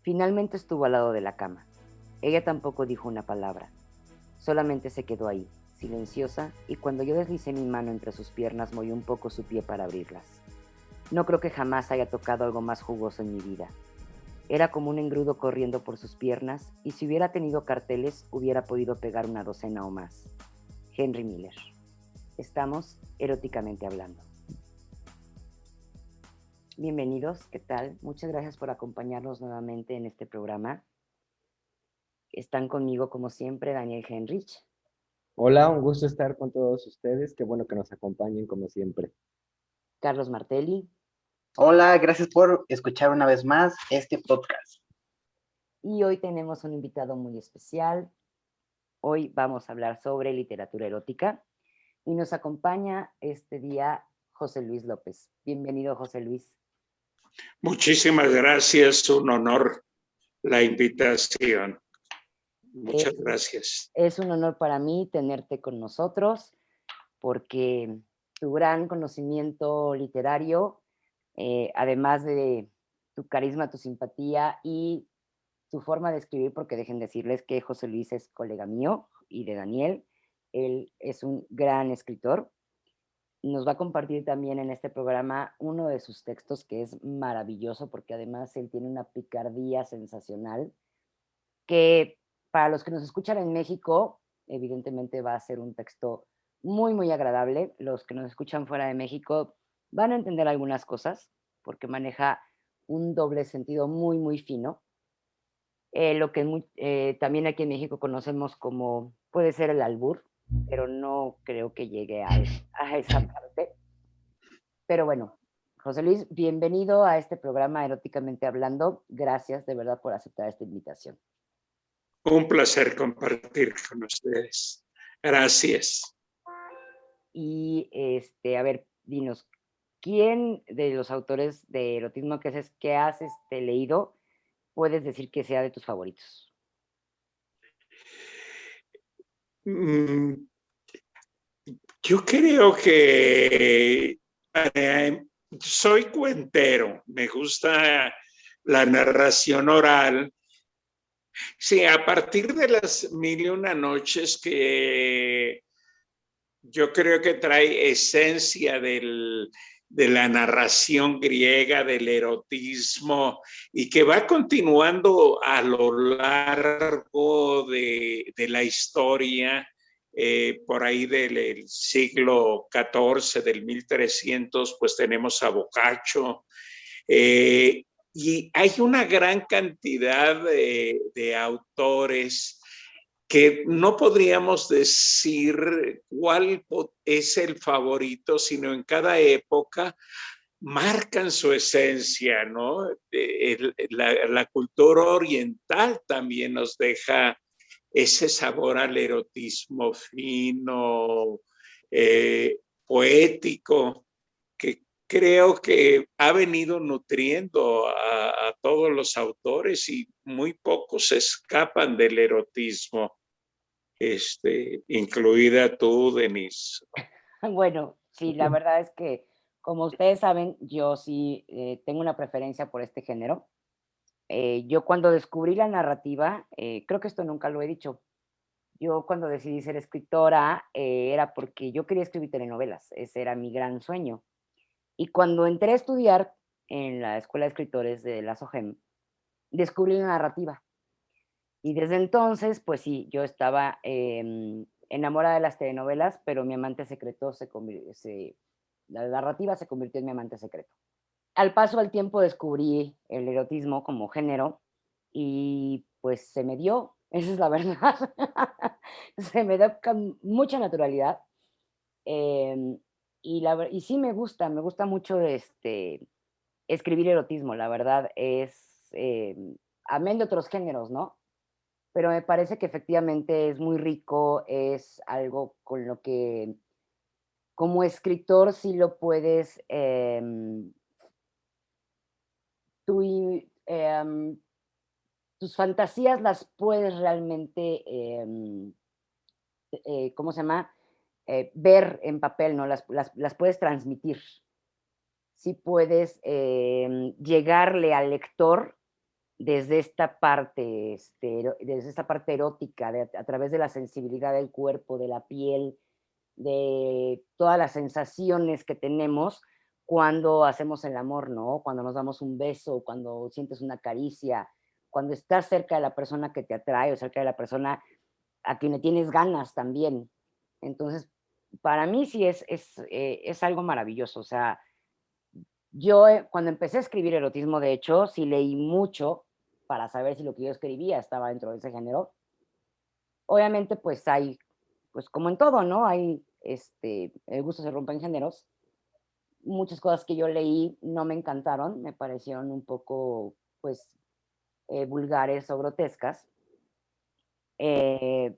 Finalmente estuvo al lado de la cama. Ella tampoco dijo una palabra. Solamente se quedó ahí, silenciosa, y cuando yo deslicé mi mano entre sus piernas, moví un poco su pie para abrirlas. No creo que jamás haya tocado algo más jugoso en mi vida. Era como un engrudo corriendo por sus piernas, y si hubiera tenido carteles, hubiera podido pegar una docena o más. Henry Miller. Estamos eróticamente hablando. Bienvenidos, ¿qué tal? Muchas gracias por acompañarnos nuevamente en este programa. Están conmigo, como siempre, Daniel Henrich, Hola, un gusto estar con todos ustedes. Qué bueno que nos acompañen como siempre. Carlos Martelli, Hola, gracias por escuchar una vez más este podcast. y hoy tenemos un invitado muy especial. Hoy vamos a hablar sobre literatura erótica y nos acompaña este día José Luis López. Bienvenido, José Luis. Muchísimas gracias, un honor la invitación. Muchas Es, gracias. es un honor para mí tenerte con nosotros porque tu gran conocimiento literario, además de tu carisma, tu simpatía y tu forma de escribir, porque dejen decirles que José Luis es colega mío y de Daniel. Él es un gran escritor. Nos va a compartir también en este programa uno de sus textos que es maravilloso porque además él tiene una picardía sensacional que para los que nos escuchan en México, evidentemente va a ser un texto muy, muy agradable. Los que nos escuchan fuera de México van a entender algunas cosas porque maneja un doble sentido muy, muy fino. Lo que también aquí en México conocemos como puede ser el albur, pero no creo que llegue a esa parte. Pero bueno, José Luis, bienvenido a este programa Eróticamente Hablando. Gracias de verdad por aceptar esta invitación. Un placer compartir con ustedes. Gracias. Y a ver, dinos, ¿quién de los autores de erotismo que has leído puedes decir que sea de tus favoritos? Mm, Yo creo que soy cuentero, me gusta la narración oral. Sí, a partir de las mil y una noches que yo creo que trae esencia de la narración griega, del erotismo, y que va continuando a lo largo de la historia, por ahí del siglo XIV, del 1300, pues tenemos a Boccaccio, y hay una gran cantidad de autores que no podríamos decir cuál es el favorito, sino en cada época marcan su esencia, ¿no? La cultura oriental también nos deja ese sabor al erotismo fino, poético, que creo que ha venido nutriendo a todos los autores y muy pocos se escapan del erotismo, incluida tú, Denise. Bueno, sí, la verdad es que, como ustedes saben, yo sí tengo una preferencia por este género. Yo cuando descubrí la narrativa, creo que esto nunca lo he dicho, yo cuando decidí ser escritora era porque yo quería escribir telenovelas, ese era mi gran sueño. Y cuando entré a estudiar en la Escuela de Escritores de la SOGEM, descubrí la narrativa. Y desde entonces, pues sí, yo estaba enamorada de las telenovelas, pero mi amante secreto la narrativa se convirtió en mi amante secreto. Al paso del tiempo descubrí el erotismo como género y pues se me dio, esa es la verdad, se me da con mucha naturalidad. em, y sí me gusta mucho escribir erotismo, la verdad es, amén de otros géneros, ¿no? Pero me parece que efectivamente es muy rico, es algo con lo que como escritor sí lo puedes, tú tus fantasías las puedes realmente, ¿cómo se llama? Ver en papel, ¿no? Las puedes transmitir. Sí puedes llegarle al lector desde esta parte, desde esta parte erótica, a través de la sensibilidad del cuerpo, de la piel, de todas las sensaciones que tenemos cuando hacemos el amor, ¿no? Cuando nos damos un beso, cuando sientes una caricia, cuando estás cerca de la persona que te atrae o cerca de la persona a quien le tienes ganas también. Entonces, para mí sí es algo maravilloso. O sea, yo cuando empecé a escribir erotismo, de hecho, sí leí mucho para saber si lo que yo escribía estaba dentro de ese género. Obviamente, pues hay, pues como en todo, ¿no? Hay, el gusto se rompe en géneros. Muchas cosas que yo leí no me encantaron, me parecieron un poco, pues, vulgares o grotescas. Eh,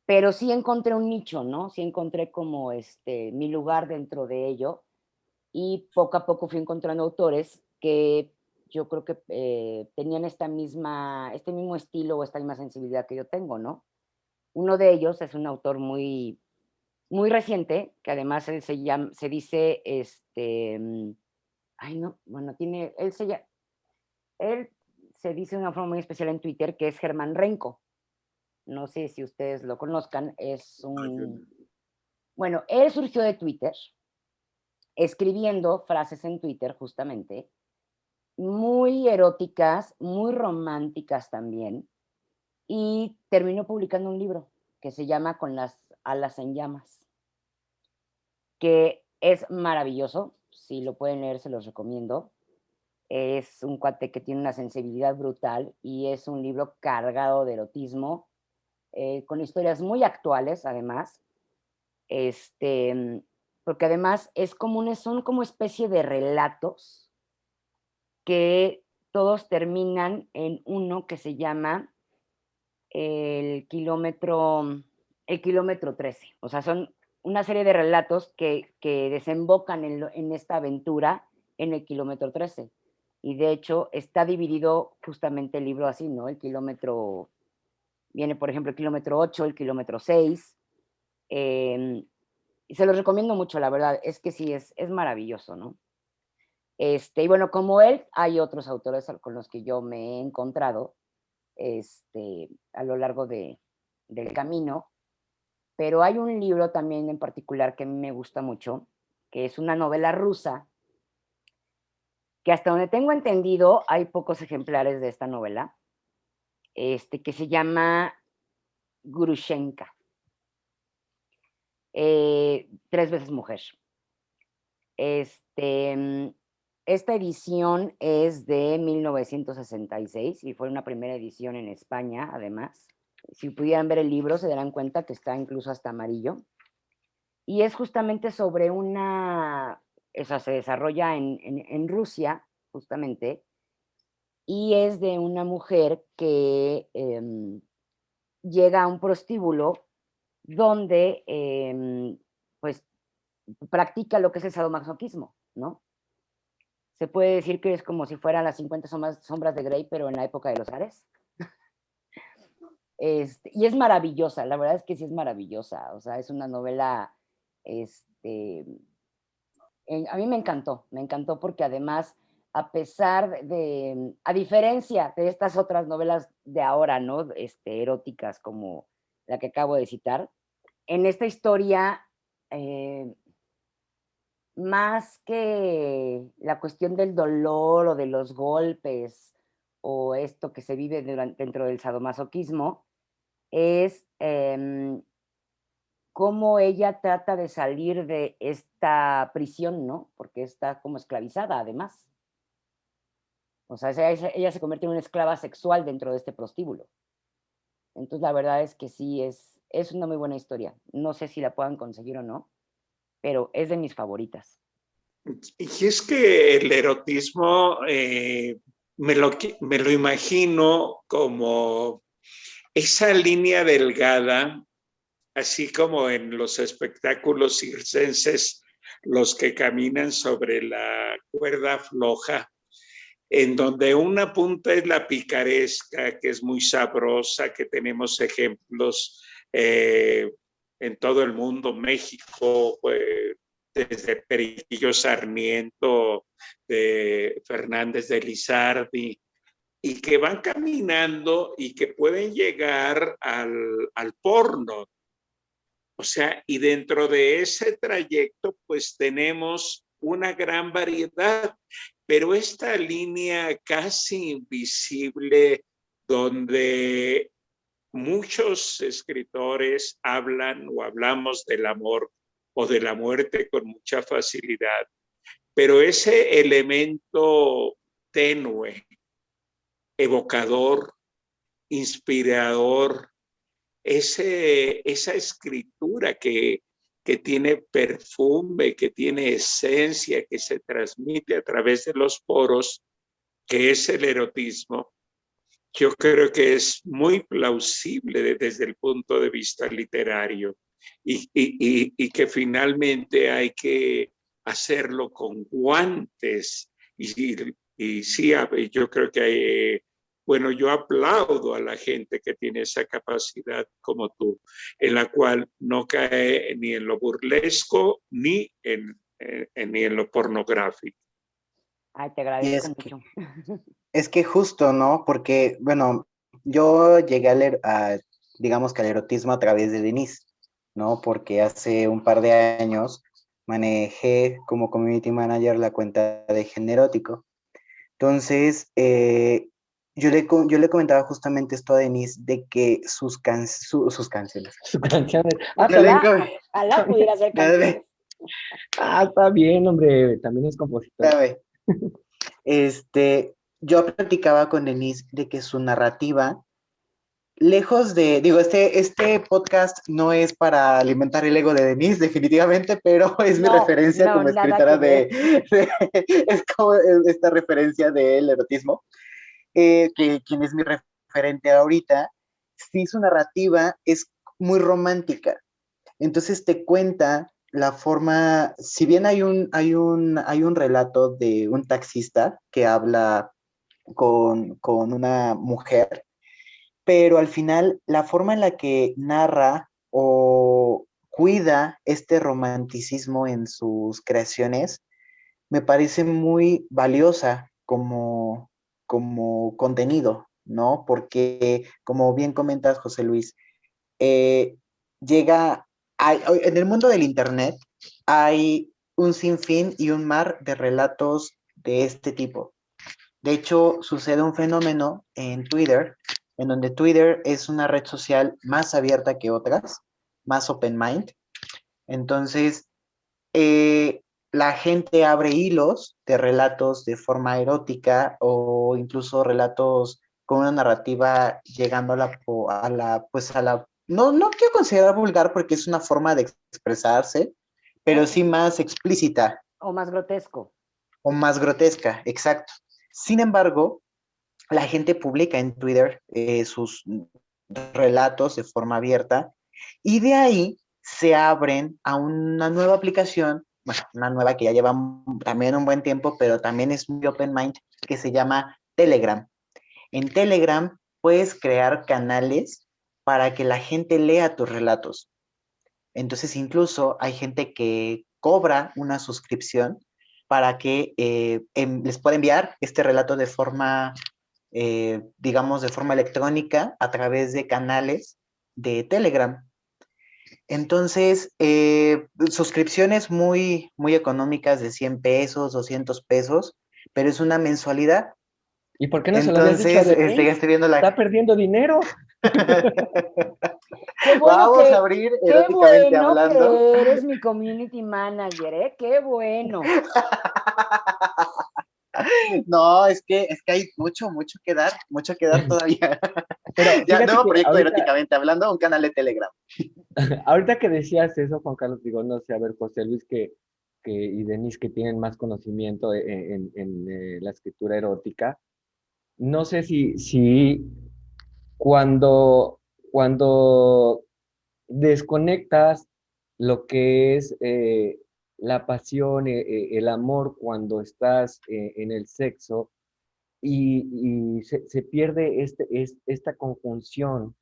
pero sí encontré un nicho, ¿no? Sí encontré como mi lugar dentro de ello y poco a poco fui encontrando autores que yo creo que tenían este mismo estilo o esta misma sensibilidad que yo tengo, ¿no? Uno de ellos es un autor muy, muy reciente, que además él se dice, ay no, bueno, él se dice de una forma muy especial en Twitter que es Germán Renko. No sé si ustedes lo conozcan, bueno, él surgió de Twitter, escribiendo frases en Twitter justamente, muy eróticas, muy románticas también, y terminó publicando un libro que se llama Con las alas en llamas, que es maravilloso. Si lo pueden leer, se los recomiendo. Es un cuate que tiene una sensibilidad brutal y es un libro cargado de erotismo, con historias muy actuales, además. Porque además son como especie de relatos que todos terminan en uno que se llama el kilómetro, el kilómetro 13. O sea, son una serie de relatos que desembocan en esta aventura en el kilómetro 13. Y de hecho está dividido justamente el libro así, ¿no? El kilómetro, viene por ejemplo el kilómetro 8, el kilómetro 6. Y se los recomiendo mucho, la verdad, es que sí, es maravilloso, ¿no? Y bueno, como él, hay otros autores con los que yo me he encontrado a lo largo del camino, pero hay un libro también en particular que a mí me gusta mucho, que es una novela rusa, que hasta donde tengo entendido hay pocos ejemplares de esta novela, que se llama Grushenka, Tres veces mujer. Este, Esta edición es de 1966 y fue una primera edición en España, además. Si pudieran ver el libro, se darán cuenta que está incluso hasta amarillo. Y es justamente sobre se desarrolla en Rusia, justamente, y es de una mujer que llega a un prostíbulo donde, pues, practica lo que es el sadomasoquismo, ¿no? Se puede decir que es como si fueran las 50 sombras de Grey, pero en la época de los Ares. Y es maravillosa, la verdad es que sí es maravillosa, o sea, es una novela, a mí me encantó porque además, a diferencia de estas otras novelas de ahora, ¿no? Eróticas como la que acabo de citar, en esta historia, eh, más que la cuestión del dolor o de los golpes o esto que se vive dentro del sadomasoquismo, es cómo ella trata de salir de esta prisión, ¿no? Porque está como esclavizada además. O sea, ella se convierte en una esclava sexual dentro de este prostíbulo. Entonces, la verdad es que sí, es una muy buena historia. No sé si la puedan conseguir o no, pero es de mis favoritas. Y es que el erotismo me lo imagino como esa línea delgada, así como en los espectáculos circenses, los que caminan sobre la cuerda floja, en donde una punta es la picaresca, que es muy sabrosa, que tenemos ejemplos en todo el mundo, México, desde Periquillo Sarmiento, de Fernández de Lizardi, y que van caminando y que pueden llegar al porno. O sea, y dentro de ese trayecto, pues tenemos una gran variedad, pero esta línea casi invisible donde muchos escritores hablan o hablamos del amor o de la muerte con mucha facilidad, pero ese elemento tenue, evocador, inspirador, esa escritura que tiene perfume, que tiene esencia, que se transmite a través de los poros, que es el erotismo, yo creo que es muy plausible desde el punto de vista literario y que finalmente hay que hacerlo con guantes. Y sí, yo creo que hay, bueno, yo aplaudo a la gente que tiene esa capacidad como tú, en la cual no cae ni en lo burlesco ni en lo pornográfico. Ay, te Y agradezco mucho. es que justo, ¿no? Porque, bueno, yo llegué digamos que al erotismo a través de Denise, ¿no? Porque hace un par de años manejé como community manager la cuenta de Generótico. Entonces, yo le comentaba justamente esto a Denise de que sus canciones. Sus canciones. Yo le Ojalá pudiera hacer canciones. Está bien, hombre, también es compositor. Espérame. Yo platicaba con Denise de que su narrativa, lejos de, digo, este podcast no es para alimentar el ego de Denise, definitivamente, pero es mi referencia como escritora es como esta referencia del erotismo, quien es mi referente ahorita. Sí, su narrativa es muy romántica. Entonces te cuenta la forma, si bien hay un relato de un taxista que habla con una mujer, pero al final la forma en la que narra o cuida este romanticismo en sus creaciones me parece muy valiosa como contenido, ¿no? Porque, como bien comentas, José Luis, eh, llega, en el mundo del Internet hay un sinfín y un mar de relatos de este tipo. De hecho, sucede un fenómeno en Twitter, en donde Twitter es una red social más abierta que otras, más open mind. Entonces, la gente abre hilos de relatos de forma erótica o incluso relatos con una narrativa llegando no quiero considerar vulgar porque es una forma de expresarse, pero sí más explícita. O más grotesco. O más grotesca, exacto. Sin embargo, la gente publica en Twitter sus relatos de forma abierta y de ahí se abren a una nueva aplicación, bueno, una nueva que ya lleva también un buen tiempo, pero también es muy open mind, que se llama Telegram. En Telegram puedes crear canales para que la gente lea tus relatos. Entonces, incluso hay gente que cobra una suscripción para que les pueda enviar este relato de forma, digamos, de forma electrónica a través de canales de Telegram. Entonces, suscripciones muy económicas de 100 pesos, 200 pesos, pero es una mensualidad. ¿Y por qué no se lo habías dicho a Denise? Ya estoy viendo Está perdiendo dinero. Qué bueno Vamos a abrir eróticamente hablando. Que eres mi community manager, ¿eh? Qué bueno. No, es que hay mucho que dar todavía. Pero ya, nuevo proyecto ahorita, eróticamente hablando, un canal de Telegram. Ahorita que decías eso, Juan Carlos, digo, no sé, a ver, José Luis y Denise que tienen más conocimiento en la escritura erótica, no sé si cuando desconectas lo que es la pasión, el amor cuando estás en el sexo y se pierde esta conjunción.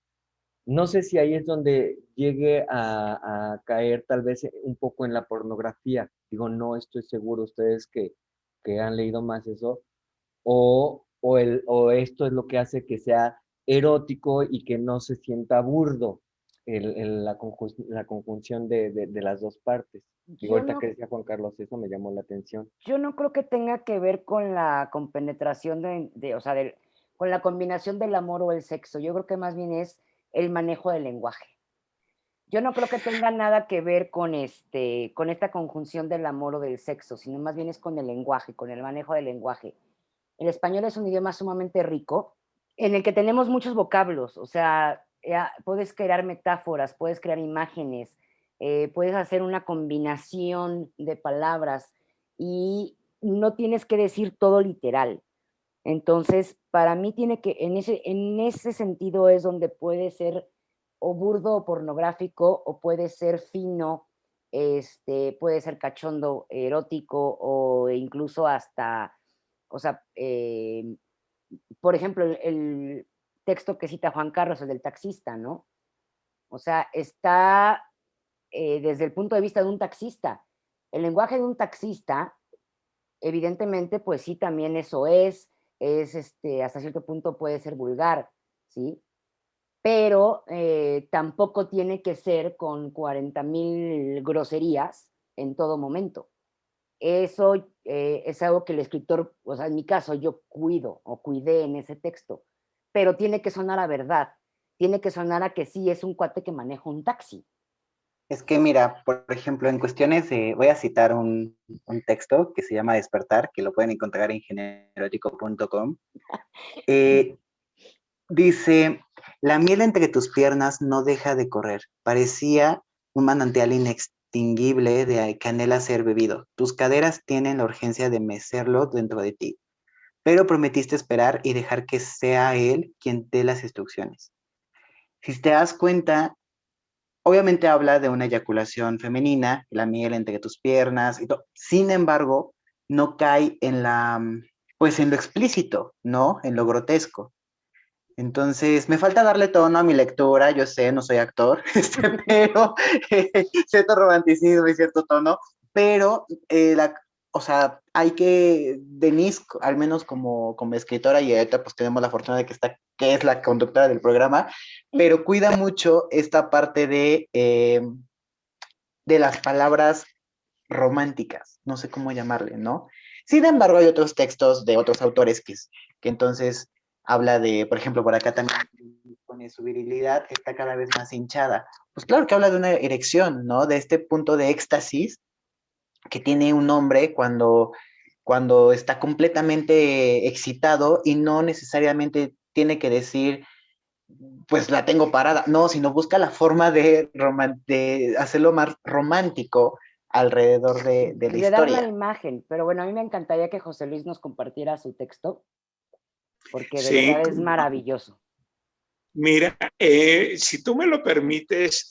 No sé si ahí es donde llegue a caer tal vez un poco en la pornografía. Digo, no estoy seguro ustedes que han leído más eso. O o esto es lo que hace que sea erótico y que no se sienta burdo la conjunción de las dos partes. Y Yo ahorita que no, decía Juan Carlos, eso me llamó la atención. yo no creo que tenga que ver con la compenetración o sea, con la combinación del amor o el sexo. Yo creo que más bien es el manejo del lenguaje. Yo no creo que tenga nada que ver con esta conjunción del amor o del sexo, sino más bien es con el lenguaje, con el manejo del lenguaje. El español es un idioma sumamente rico, en el que tenemos muchos vocablos, o sea, puedes crear metáforas, puedes crear imágenes, puedes hacer una combinación de palabras y no tienes que decir todo literal. Entonces, para mí tiene que, en ese sentido es donde puede ser o burdo o pornográfico, o puede ser fino, puede ser cachondo, erótico, o incluso hasta, o sea, por ejemplo, el texto que cita Juan Carlos, el del taxista, ¿no? O sea, está desde el punto de vista de un taxista. El lenguaje de un taxista, evidentemente, pues sí, también eso hasta cierto punto puede ser vulgar, ¿sí? Pero tampoco tiene que ser con 40,000 groserías en todo momento. Eso es algo que el escritor, o sea, en mi caso, yo cuido o cuidé en ese texto, pero tiene que sonar a verdad, tiene que sonar a que sí es un cuate que maneja un taxi. Es que mira, por ejemplo, en cuestiones de, voy a citar un texto que se llama Despertar, que lo pueden encontrar en generótico.com. Dice, la miel entre tus piernas no deja de correr. Parecía un manantial inextinguible de que anhela ser bebido. Tus caderas tienen la urgencia de mecerlo dentro de ti, pero prometiste esperar y dejar que sea él quien dé las instrucciones. Si te das cuenta, obviamente habla de una eyaculación femenina, la miel entre tus piernas y todo. Sin embargo, no cae pues en lo explícito, ¿no? En lo grotesco. Entonces, me falta darle tono a mi lectura, yo sé, no soy actor, pero cierto romanticismo y cierto tono, pero, o sea, hay que, Denise, al menos como escritora, y ahorita pues tenemos la fortuna de que es la conductora del programa, pero cuida mucho esta parte de las palabras románticas, no sé cómo llamarle, ¿no? Sin embargo, hay otros textos de otros autores que entonces habla de, por ejemplo, por acá también pone su virilidad está cada vez más hinchada. Pues claro que habla de una erección, ¿no? De este punto de éxtasis que tiene un hombre cuando está completamente excitado y no necesariamente tiene que decir, pues la tengo parada, no, sino busca la forma de hacerlo más romántico alrededor de la Y de dar la historia. imagen, pero bueno, a mí me encantaría que José Luis nos compartiera su texto, porque de Sí, verdad es maravilloso. mira, si tú me lo permites,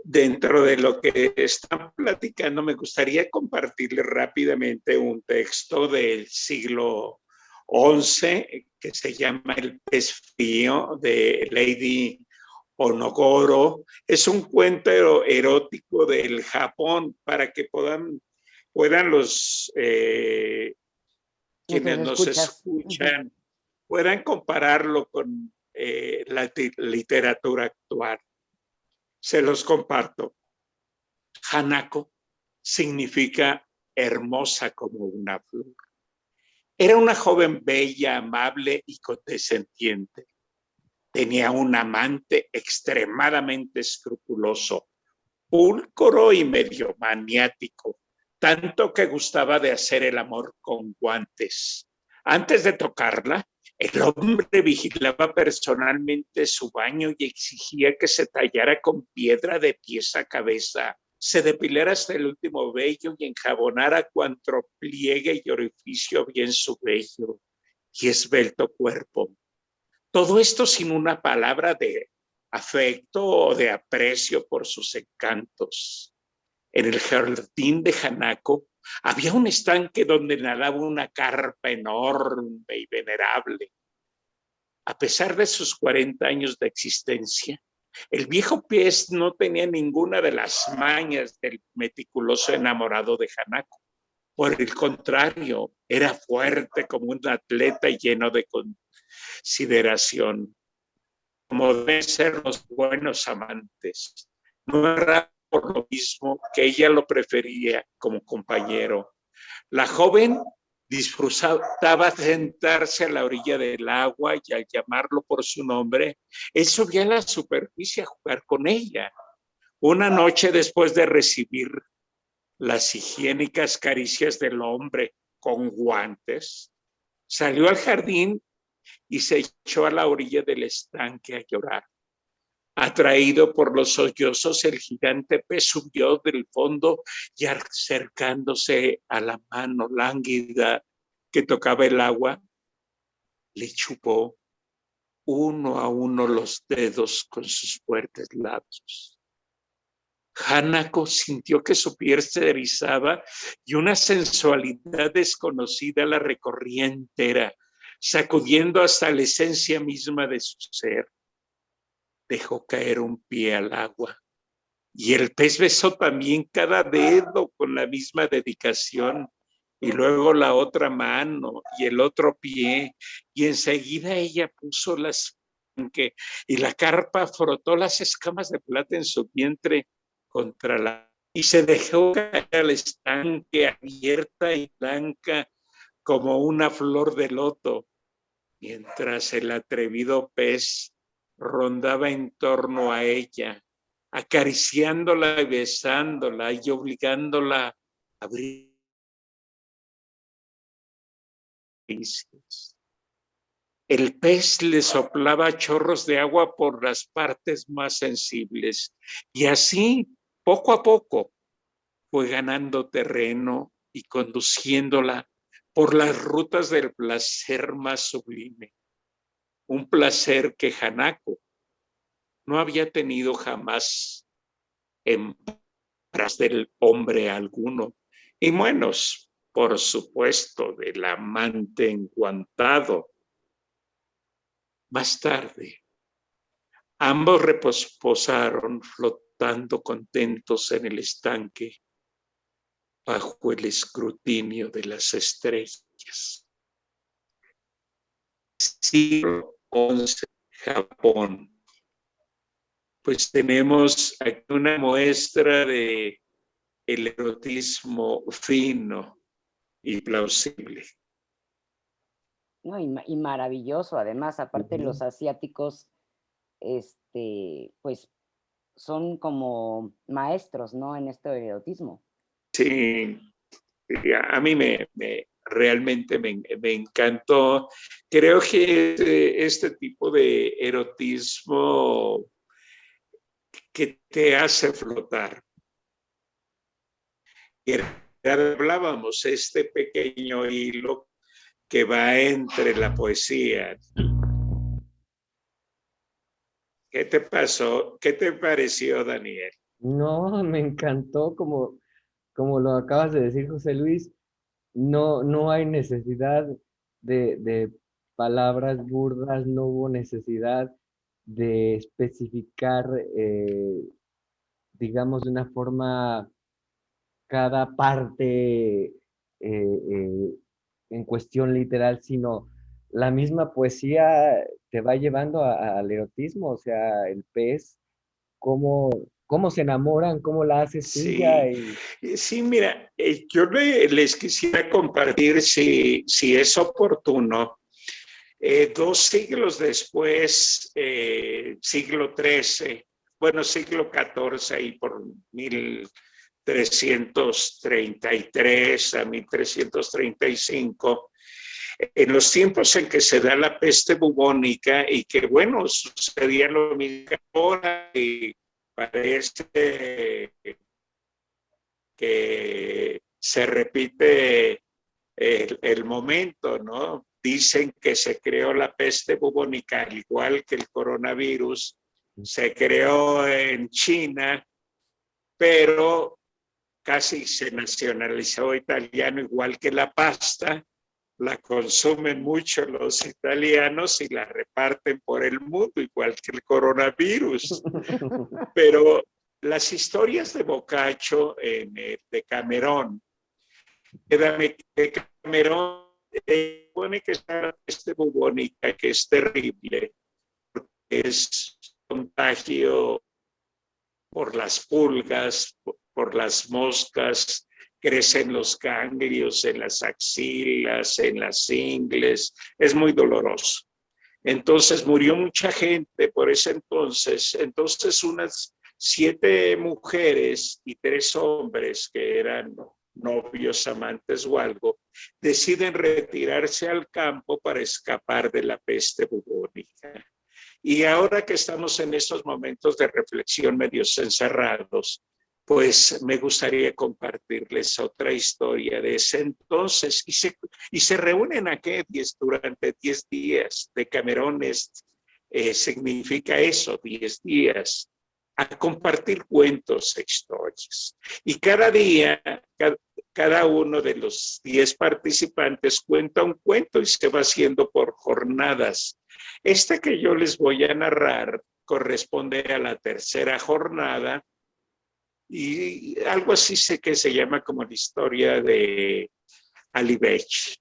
dentro de lo que están platicando, me gustaría compartirle rápidamente un texto del siglo XI que se llama El pez frío de Lady Onogoro. Es un cuento erótico del Japón para que puedan los Nuestros quienes nos escuchas. escuchan puedan compararlo con la literatura actual. Se los comparto. Hanako significa hermosa como una flor. Era una joven bella, amable y condescendiente. Tenía un amante extremadamente escrupuloso, pulcro y medio maniático, tanto que gustaba de hacer el amor con guantes. Antes de tocarla, el hombre vigilaba personalmente su baño y exigía que se tallara con piedra de pies a cabeza, se depilara hasta el último vello y enjabonara cuanto pliegue y orificio había en su bello y esbelto cuerpo. Todo esto sin una palabra de afecto o de aprecio por sus encantos. En el jardín de Hanako había un estanque donde nadaba una carpa enorme y venerable. A pesar de sus 40 años de existencia, el viejo pez no tenía ninguna de las mañas del meticuloso enamorado de Hanako. Por el contrario, era fuerte como un atleta y lleno de consideración, como deben ser los buenos amantes. No era por lo mismo que ella lo prefería como compañero. La joven disfrutaba sentarse a la orilla del agua y al llamarlo por su nombre, él subía a la superficie a jugar con ella. Una noche, después de recibir las higiénicas caricias del hombre con guantes, salió al jardín y se echó a la orilla del estanque a llorar. Atraído por los sollozos, el gigante pez subió del fondo y, acercándose a la mano lánguida que tocaba el agua, le chupó uno a uno los dedos con sus fuertes labios. Hanako sintió que su piel se erizaba y una sensualidad desconocida la recorría entera, sacudiendo hasta la esencia misma de su ser. Dejó caer un pie al agua y el pez besó también cada dedo con la misma dedicación, y luego la otra mano y el otro pie, y enseguida ella puso las y la carpa frotó las escamas de plata en su vientre contra la y se dejó caer al estanque abierta y blanca como una flor de loto, mientras el atrevido pez rondaba en torno a ella, acariciándola y besándola y obligándola a abrir. El pez le soplaba chorros de agua por las partes más sensibles y así, poco a poco, fue ganando terreno y conduciéndola por las rutas del placer más sublime. Un placer que Hanako no había tenido jamás en brazos del hombre alguno, y menos, por supuesto, del amante enguantado. Más tarde, ambos reposaron flotando contentos en el estanque bajo el escrutinio de las estrellas. Siglo XI, Japón. Pues tenemos aquí una muestra de el erotismo fino y plausible. No, y maravilloso, además, aparte los asiáticos, pues son como maestros, ¿no? En este erotismo. Sí, a mí realmente me encantó. Creo que este tipo de erotismo que te hace flotar. Y hablábamos este pequeño hilo que va entre la poesía. ¿Qué te pasó? ¿Qué te pareció, Daniel? No, me encantó como lo acabas de decir, José Luis. No hay necesidad de palabras burdas, no hubo necesidad de especificar, digamos, de una forma cada parte en cuestión literal, sino la misma poesía te va llevando al erotismo, o sea, el pez, cómo se enamoran, cómo la hace suya. Sí, sí, mira, yo les quisiera compartir, si es oportuno, 2 siglos después, siglo XIII, bueno, siglo XIV, y por 1333 a 1335, en los tiempos en que se da la peste bubónica, y que, bueno, sucedía lo mismo ahora, y parece que se repite el momento, ¿no? Dicen que se creó la peste bubónica, al igual que el coronavirus, se creó en China, pero casi se nacionalizó italiano, igual que la pasta. La consumen mucho los italianos y la reparten por el mundo, igual que el coronavirus. Pero las historias de Boccaccio en el Decamerón Quédame que Camerón pone que está la peste bubónica, que es terrible, es contagio por las pulgas, por las moscas, crecen los ganglios en las axilas, en las ingles, es muy doloroso. Entonces murió mucha gente por ese entonces unas 7 mujeres y 3 hombres que eran novios, amantes o algo, deciden retirarse al campo para escapar de la peste bubónica. Y ahora que estamos en estos momentos de reflexión medios encerrados, pues me gustaría compartirles otra historia de ese entonces. Y se reúnen aquí durante 10 días. De Camerones significa eso, 10 días, a compartir cuentos e historias. Y cada día, cada uno de los 10 participantes cuenta un cuento y se va haciendo por jornadas. Este que yo les voy a narrar corresponde a la tercera jornada y algo así sé que se llama como la historia de Ali Bech.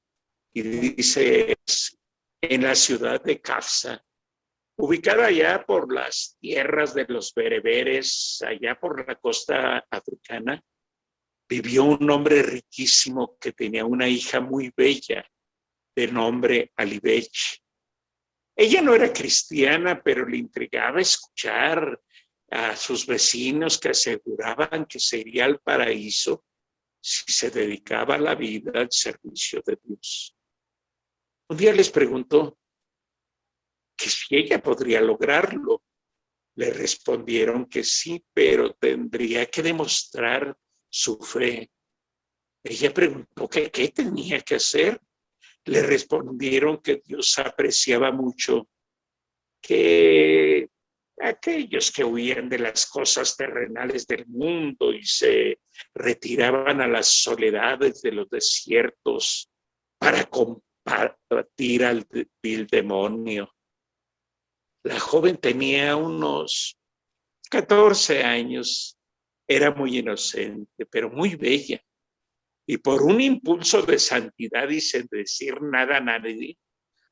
Y dice, en la ciudad de Kafsa, ubicada allá por las tierras de los bereberes, allá por la costa africana, vivió un hombre riquísimo que tenía una hija muy bella de nombre Ali Bech. Ella no era cristiana, pero le intrigaba escuchar a sus vecinos que aseguraban que sería el paraíso si se dedicaba la vida al servicio de Dios. Un día les preguntó que si ella podría lograrlo. Le respondieron que sí, pero tendría que demostrar su fe. Ella preguntó que qué tenía que hacer. Le respondieron que Dios apreciaba mucho que aquellos que huían de las cosas terrenales del mundo y se retiraban a las soledades de los desiertos para combatir al vil demonio. La joven tenía unos 14 años, era muy inocente, pero muy bella. Y por un impulso de santidad y sin decir nada a nadie,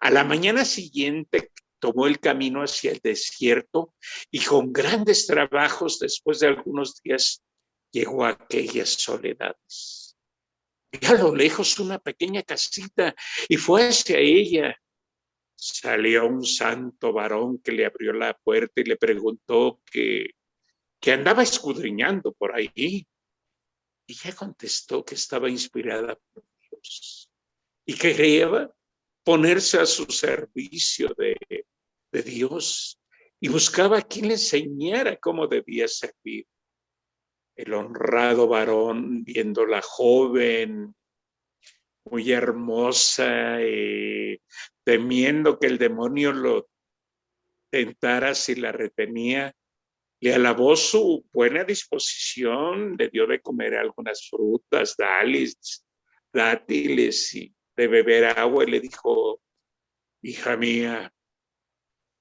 a la mañana siguiente tomó el camino hacia el desierto y con grandes trabajos, después de algunos días, llegó a aquellas soledades. Vi a lo lejos una pequeña casita y fue hacia ella. Salió un santo varón que le abrió la puerta y le preguntó que andaba escudriñando por ahí. Y ella contestó que estaba inspirada por Dios y que quería ponerse a su servicio de Dios y buscaba a quien le enseñara cómo debía servir. El honrado varón, viendo la joven, muy hermosa, temiendo que el demonio lo tentara si la retenía, le alabó su buena disposición, le dio de comer algunas frutas, dátiles y de beber agua y le dijo, hija mía,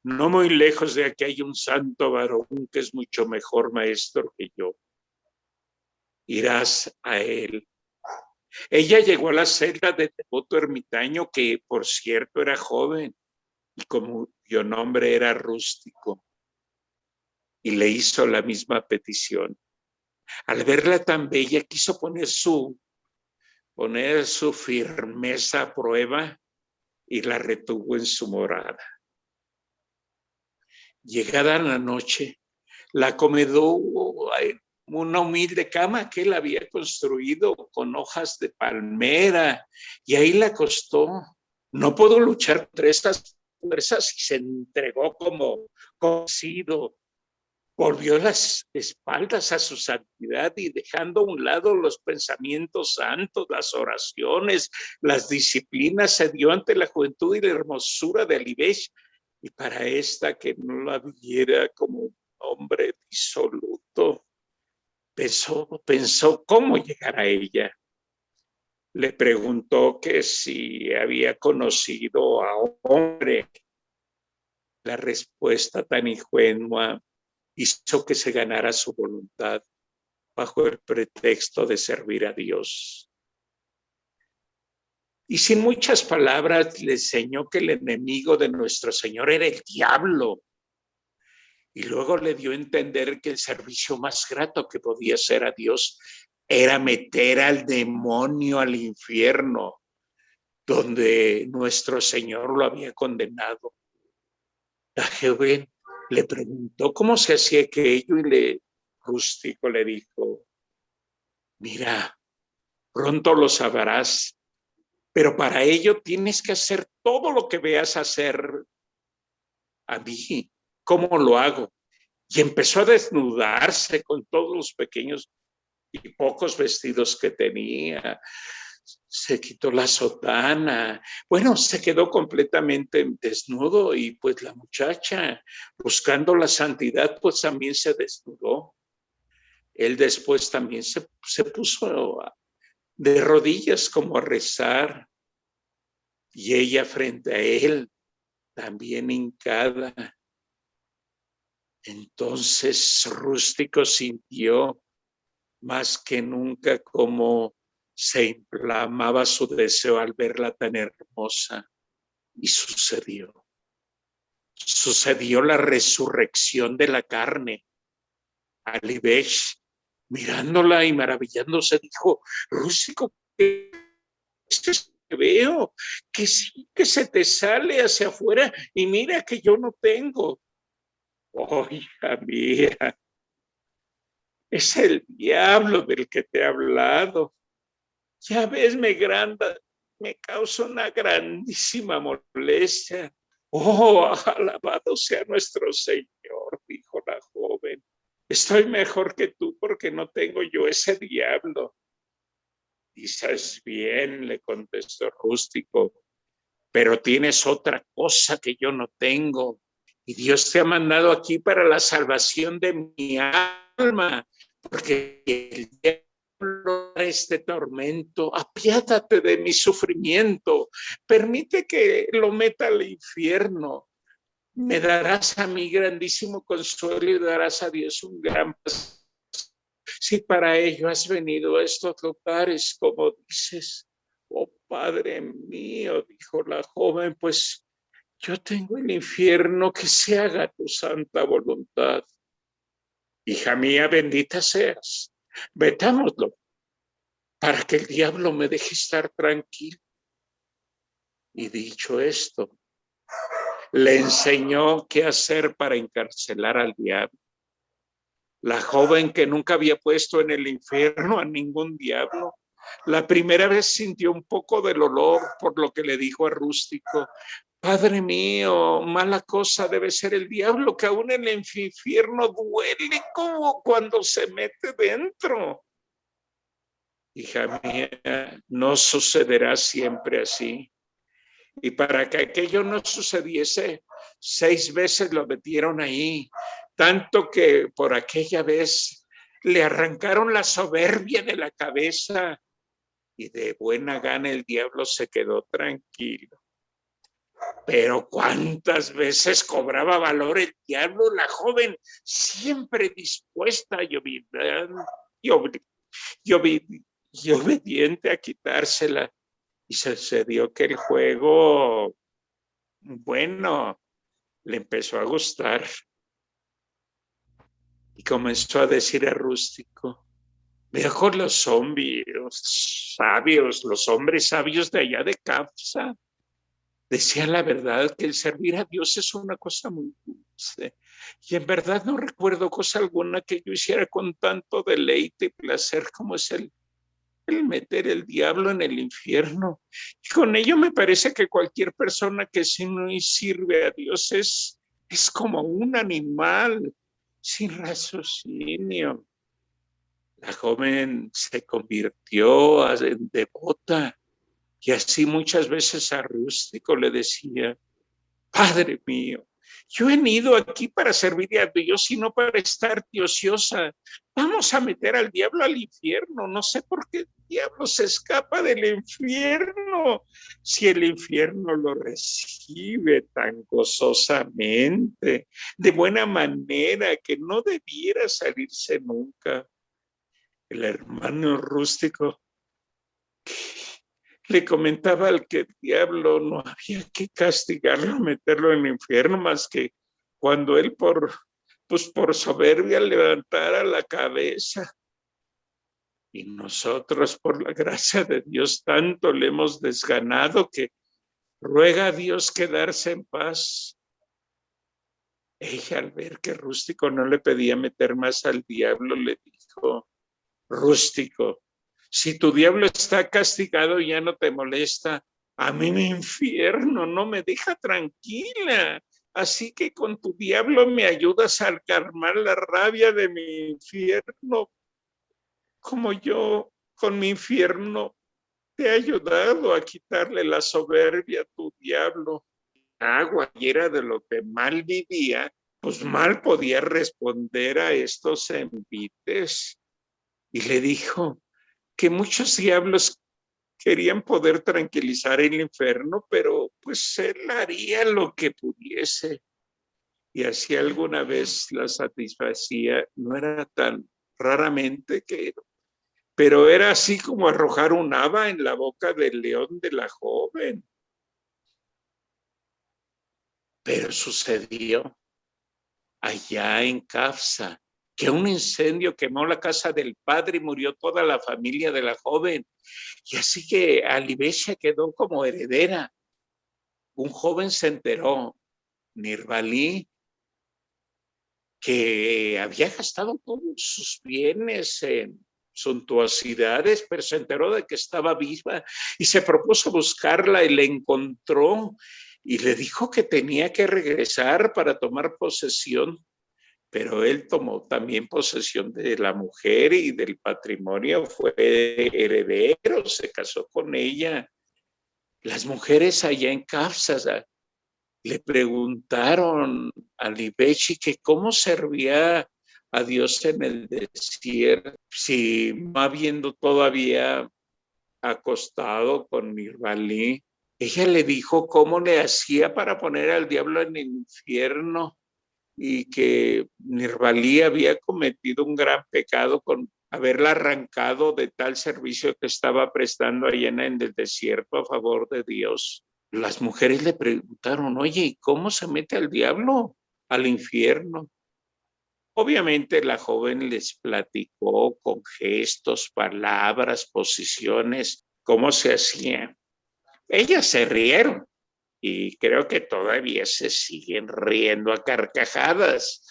no muy lejos de aquí hay un santo varón que es mucho mejor maestro que yo. Irás a él. Ella llegó a la celda de devoto ermitaño que, por cierto, era joven y cuyo nombre era rústico. Y le hizo la misma petición. Al verla tan bella, quiso poner su firmeza a prueba y la retuvo en su morada. Llegada la noche, la acomodó en una humilde cama que él había construido con hojas de palmera y ahí la acostó. No pudo luchar contra estas fuerzas y se entregó como cocido. Volvió las espaldas a su santidad y dejando a un lado los pensamientos santos, las oraciones, las disciplinas, se dio ante la juventud y la hermosura de Ali Bech, y para esta que no la viera como un hombre disoluto, pensó cómo llegar a ella. Le preguntó que si había conocido a un hombre. La respuesta tan ingenua hizo que se ganara su voluntad bajo el pretexto de servir a Dios. Y sin muchas palabras le enseñó que el enemigo de nuestro Señor era el diablo. Y luego le dio a entender que el servicio más grato que podía hacer a Dios era meter al demonio al infierno, donde nuestro Señor lo había condenado. La joven le preguntó cómo se hacía aquello y Rústico le dijo, mira, pronto lo sabrás, pero para ello tienes que hacer todo lo que veas hacer a mí. ¿Cómo lo hago? Y empezó a desnudarse con todos los pequeños y pocos vestidos que tenía. Se quitó la sotana. Bueno, se quedó completamente desnudo y pues la muchacha, buscando la santidad, pues también se desnudó. Él después también se puso de rodillas como a rezar y ella frente a él, también hincada. Entonces Rústico sintió más que nunca cómo se inflamaba su deseo al verla tan hermosa. Y sucedió. Sucedió la resurrección de la carne. Alibesh, mirándola y maravillándose, dijo, Rústico, ¿qué es esto que veo? Que sí, que se te sale hacia afuera y mira que yo no tengo. Oh, hija mía, es el diablo del que te he hablado. Ya ves, me causa una grandísima molestia. Oh, alabado sea nuestro Señor, dijo la joven. Estoy mejor que tú porque no tengo yo ese diablo. Dices bien, le contestó Rústico, pero tienes otra cosa que yo no tengo. Y Dios te ha mandado aquí para la salvación de mi alma, porque el diablo este tormento, apiádate de mi sufrimiento, permite que lo meta al infierno. Me darás a mí grandísimo consuelo y darás a Dios un gran paso. Si para ello has venido a estos lugares, como dices, oh Padre mío, dijo la joven, pues yo tengo el infierno, que se haga tu santa voluntad. Hija mía, bendita seas, vetámoslo, para que el diablo me deje estar tranquilo. Y dicho esto, le enseñó qué hacer para encarcelar al diablo. La joven, que nunca había puesto en el infierno a ningún diablo, la primera vez sintió un poco del olor, por lo que le dijo a Rústico, Padre mío, mala cosa debe ser el diablo, que aún en el infierno duele como cuando se mete dentro. Hija mía, no sucederá siempre así. Y para que aquello no sucediese, 6 veces lo metieron ahí, tanto que por aquella vez le arrancaron la soberbia de la cabeza y de buena gana el diablo se quedó tranquilo. Pero cuántas veces cobraba valor el diablo, la joven siempre dispuesta y obediente a quitársela. Y sucedió que el juego, bueno, le empezó a gustar y comenzó a decir a Rústico, veo los zombies sabios, los hombres sabios de allá de Capsa, decían la verdad, que el servir a Dios es una cosa muy dulce. Y en verdad no recuerdo cosa alguna que yo hiciera con tanto deleite y placer como es el meter el diablo en el infierno. Y con ello me parece que cualquier persona que si no sirve a Dios es como un animal sin raciocinio. La joven se convirtió en devota y así muchas veces a Rústico le decía, Padre mío, yo he venido aquí para servirle a Dios y no para estar ociosa. Vamos a meter al diablo al infierno. No sé por qué el diablo se escapa del infierno. Si el infierno lo recibe tan gozosamente, de buena manera, que no debiera salirse nunca. El hermano Rústico, le comentaba al que el diablo no había que castigarlo, meterlo en el infierno, más que cuando él por soberbia levantara la cabeza. Y nosotros, por la gracia de Dios, tanto le hemos desganado que ruega a Dios quedarse en paz. Ella, al ver que Rústico no le pedía meter más al diablo, le dijo: Rústico, si tu diablo está castigado, ya no te molesta. A mí mi infierno no me deja tranquila. Así que con tu diablo me ayudas a calmar la rabia de mi infierno, como yo con mi infierno te he ayudado a quitarle la soberbia a tu diablo. Agua y era de lo que mal vivía, pues mal podía responder a estos envites. Y le dijo que muchos diablos querían poder tranquilizar el infierno, pero pues él haría lo que pudiese. Y así alguna vez la satisfacía, no era tan raramente que, pero era así como arrojar un haba en la boca del león de la joven. Pero sucedió allá en Cafsa, que un incendio quemó la casa del padre y murió toda la familia de la joven. Y así que Alibesha quedó como heredera. Un joven se enteró, Nirvalí, que había gastado todos sus bienes en suntuosidades, pero se enteró de que estaba viva y se propuso buscarla y la encontró y le dijo que tenía que regresar para tomar posesión. Pero él tomó también posesión de la mujer y del patrimonio, fue heredero, se casó con ella. Las mujeres allá en Kafsa le preguntaron a Libechi que cómo servía a Dios en el desierto, si no habiendo todavía acostado con Nirvalí. Ella le dijo cómo le hacía para poner al diablo en el infierno y que Nirvalí había cometido un gran pecado con haberla arrancado de tal servicio que estaba prestando allá en el desierto a favor de Dios. Las mujeres le preguntaron, oye, ¿y cómo se mete al diablo al infierno? Obviamente la joven les platicó con gestos, palabras, posiciones, cómo se hacía. Ellas se rieron y creo que todavía se siguen riendo a carcajadas.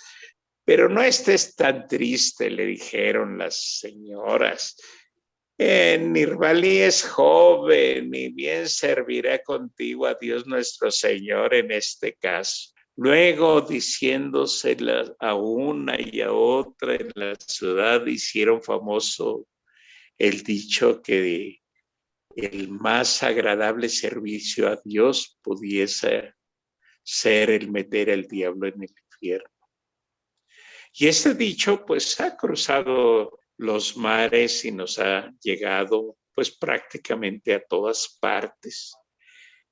Pero no estés tan triste, le dijeron las señoras. Nirvalí es joven y bien servirá contigo a Dios nuestro Señor en este caso. Luego, diciéndosela a una y a otra en la ciudad, hicieron famoso el dicho que el más agradable servicio a Dios pudiese ser el meter al diablo en el infierno. Y este dicho pues ha cruzado los mares y nos ha llegado pues prácticamente a todas partes.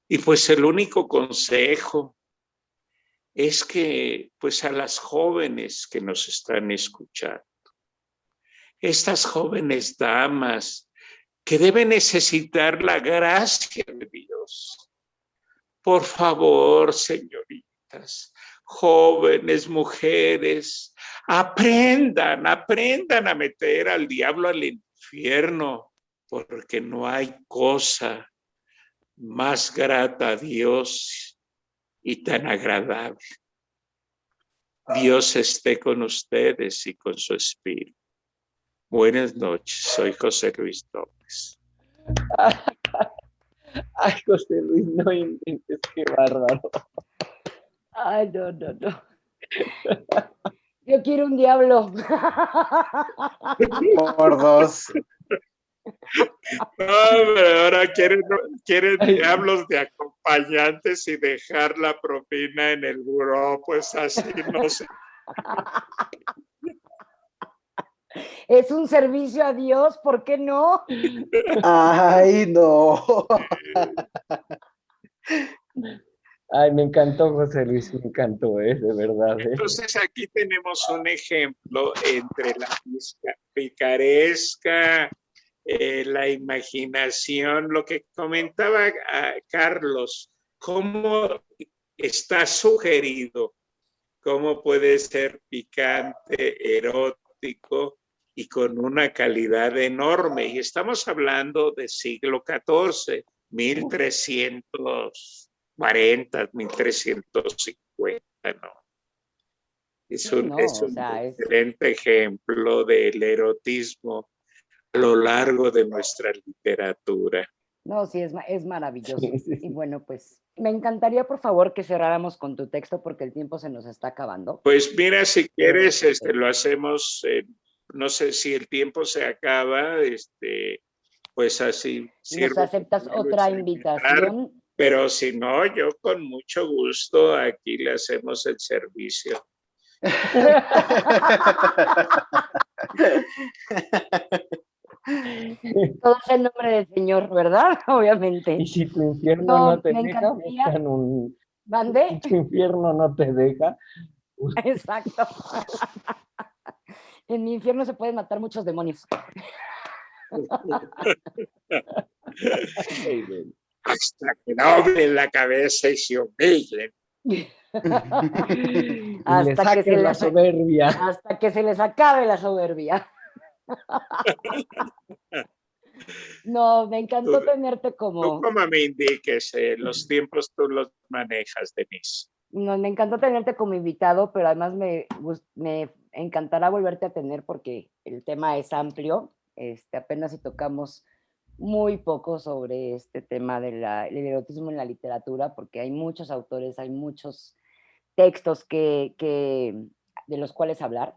Y pues el único consejo es que pues a las jóvenes que nos están escuchando, estas jóvenes damas que deben necesitar la gracia de Dios, por favor, señoritas, jóvenes, mujeres, aprendan a meter al diablo al infierno, porque no hay cosa más grata a Dios y tan agradable. Dios esté con ustedes y con su espíritu. Buenas noches, soy José Luis López. Ay, José Luis, no inventes, qué bárbaro. Ay, no. Yo quiero un diablo. Por dos. No, pero ahora quieren diablos de acompañantes y dejar la propina en el buró, pues así no sé. Es un servicio a Dios, ¿por qué no? Ay, no. Ay, me encantó, José Luis, me encantó, de verdad. Entonces aquí tenemos un ejemplo entre la picaresca la imaginación, lo que comentaba Carlos, cómo está sugerido, cómo puede ser picante, erótico y con una calidad enorme. Y estamos hablando del siglo XIV, 1340, 1350, ¿no? Es Sí, un, no, es o un sea, excelente ejemplo del erotismo a lo largo de nuestra literatura. no, sí, es maravilloso. Sí, sí, Y sí. bueno, pues me encantaría, por favor, que cerráramos con tu texto porque el tiempo se nos está acabando. Pues mira, si quieres, Este, lo hacemos, no sé si el tiempo se acaba, pues así ¿Nos sirve que aceptas vuelves otra a invitar, invitación? pero si no, yo con mucho gusto aquí le hacemos el servicio. Todo es en nombre del Señor, ¿verdad? Y Obviamente. si tu infierno no No, te me deja, encantaría. buscan un... Si ¿Mande? tu infierno no te deja, Exacto. En mi infierno se pueden matar muchos demonios. Hasta que doblen la cabeza y se humillen. y le Hasta que se saques la les, soberbia. hasta que se les acabe la soberbia. No, me Tú, encantó tenerte tú como, como me indiques, los tiempos tú los manejas, Denise. no, me encantó tenerte como invitado, pero además me encantará volverte a tener porque el tema es amplio. Apenas si tocamos muy poco sobre este tema del erotismo en la literatura, porque hay muchos autores, hay muchos textos de los cuales hablar.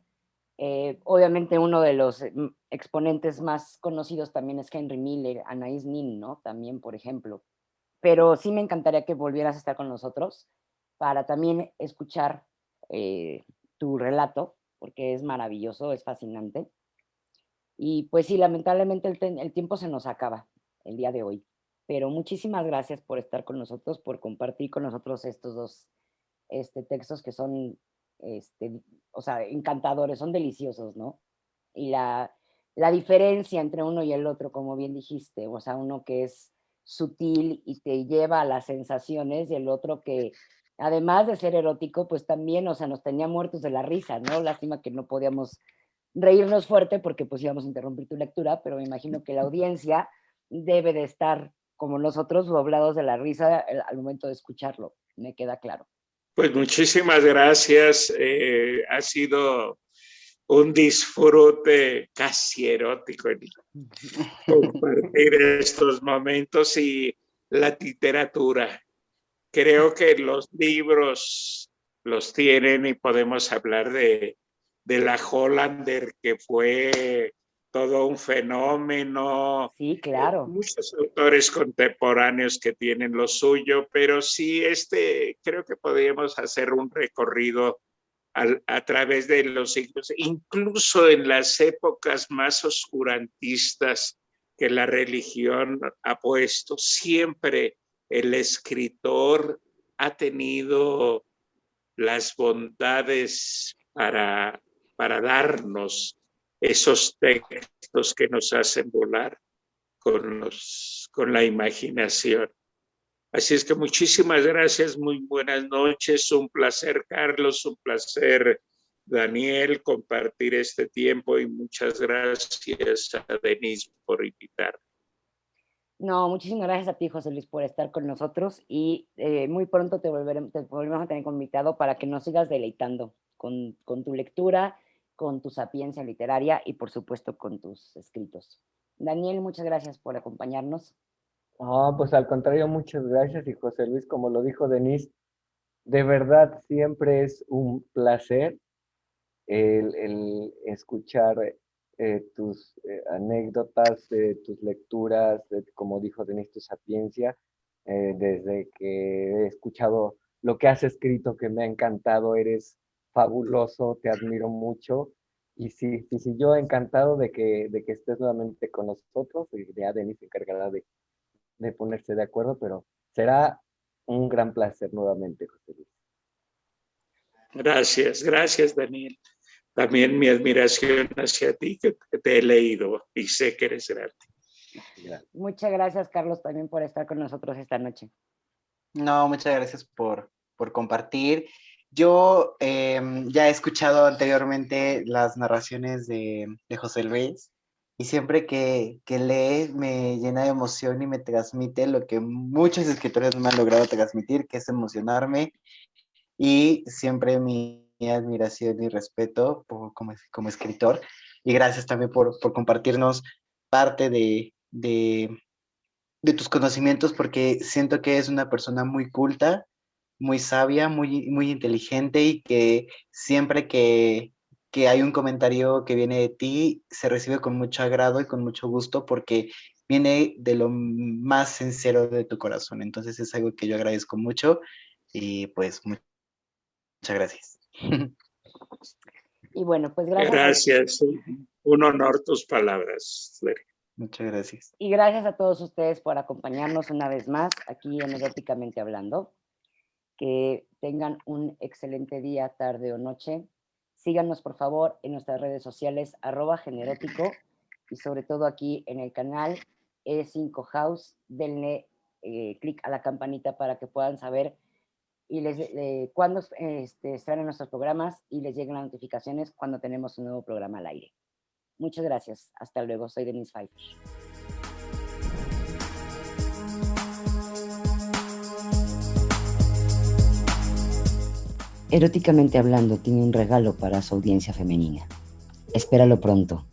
Obviamente uno de los exponentes más conocidos también es Henry Miller, Anaïs Nin, ¿no? También, por ejemplo. Pero sí me encantaría que volvieras a estar con nosotros para también escuchar tu relato, porque es maravilloso, es fascinante. Y pues sí, lamentablemente el tiempo se nos acaba el día de hoy. Pero muchísimas gracias por estar con nosotros, por compartir con nosotros estos dos textos que son, este, o sea, encantadores, son deliciosos, ¿no? Y la diferencia entre uno y el otro, como bien dijiste, o sea, uno que es sutil y te lleva a las sensaciones y el otro que, además de ser erótico, pues también, o sea, nos tenía muertos de la risa, ¿no? Lástima que no podíamos reírnos fuerte porque pues íbamos a interrumpir tu lectura, pero me imagino que la audiencia debe de estar como nosotros doblados de la risa al momento de escucharlo, me queda claro. Pues muchísimas gracias. Ha sido un disfrute casi erótico el compartir estos momentos y la literatura. Creo que los libros los tienen y podemos hablar de la Hollander, que fue todo un fenómeno. Sí, claro. Muchos autores contemporáneos que tienen lo suyo, pero sí, creo que podríamos hacer un recorrido a través de los siglos, incluso en las épocas más oscurantistas que la religión ha puesto, siempre el escritor ha tenido las bondades para darnos esos textos que nos hacen volar con la imaginación. Así es que muchísimas gracias, muy buenas noches, un placer Carlos, un placer Daniel compartir este tiempo y muchas gracias a Denise por invitar. No, muchísimas gracias a ti, José Luis, por estar con nosotros y muy pronto te volveremos a tener como invitado para que nos sigas deleitando con tu lectura, con tu sapiencia literaria y por supuesto con tus escritos. Daniel, muchas gracias por acompañarnos. No, pues al contrario, muchas gracias. Y José Luis, como lo dijo Denise, de verdad siempre es un placer el escuchar tus anécdotas, tus lecturas, como dijo Denise, tu sapiencia. Desde que he escuchado lo que has escrito, que me ha encantado, eres fabuloso, te admiro mucho. Y sí, sí, sí, yo encantado de que estés nuevamente con nosotros, y ya Denise se encargará de ponerse de acuerdo, pero será un gran placer nuevamente, José Luis. Gracias, gracias Daniel. También mi admiración hacia ti, que te he leído y sé que eres grande. Gracias. Muchas gracias, Carlos, también por estar con nosotros esta noche. No, muchas gracias por compartir. Yo ya he escuchado anteriormente las narraciones de José Luis y siempre que lee me llena de emoción y me transmite lo que muchos escritores no me han logrado transmitir, que es emocionarme, y siempre mi admiración y respeto como escritor. Y gracias también por compartirnos parte de tus conocimientos, porque siento que es una persona muy culta, muy sabia, muy inteligente, y que siempre que hay un comentario que viene de ti, se recibe con mucho agrado y con mucho gusto, porque viene de lo más sincero de tu corazón. Entonces es algo que yo agradezco mucho y pues muchas gracias. Y bueno, pues gracias. Gracias. Un honor tus palabras. Muchas gracias. Y gracias a todos ustedes por acompañarnos una vez más aquí en Eróticamente Hablando. Que tengan un excelente día, tarde o noche. Síganos, por favor, en nuestras redes sociales, @generótico, y sobre todo aquí en el canal E5 House. Denle clic a la campanita para que puedan saber y cuándo estarán nuestros programas y les lleguen las notificaciones cuando tenemos un nuevo programa al aire. Muchas gracias. Hasta luego. Soy Denise Pfeiffer. Eróticamente Hablando tiene un regalo para su audiencia femenina. Espéralo pronto.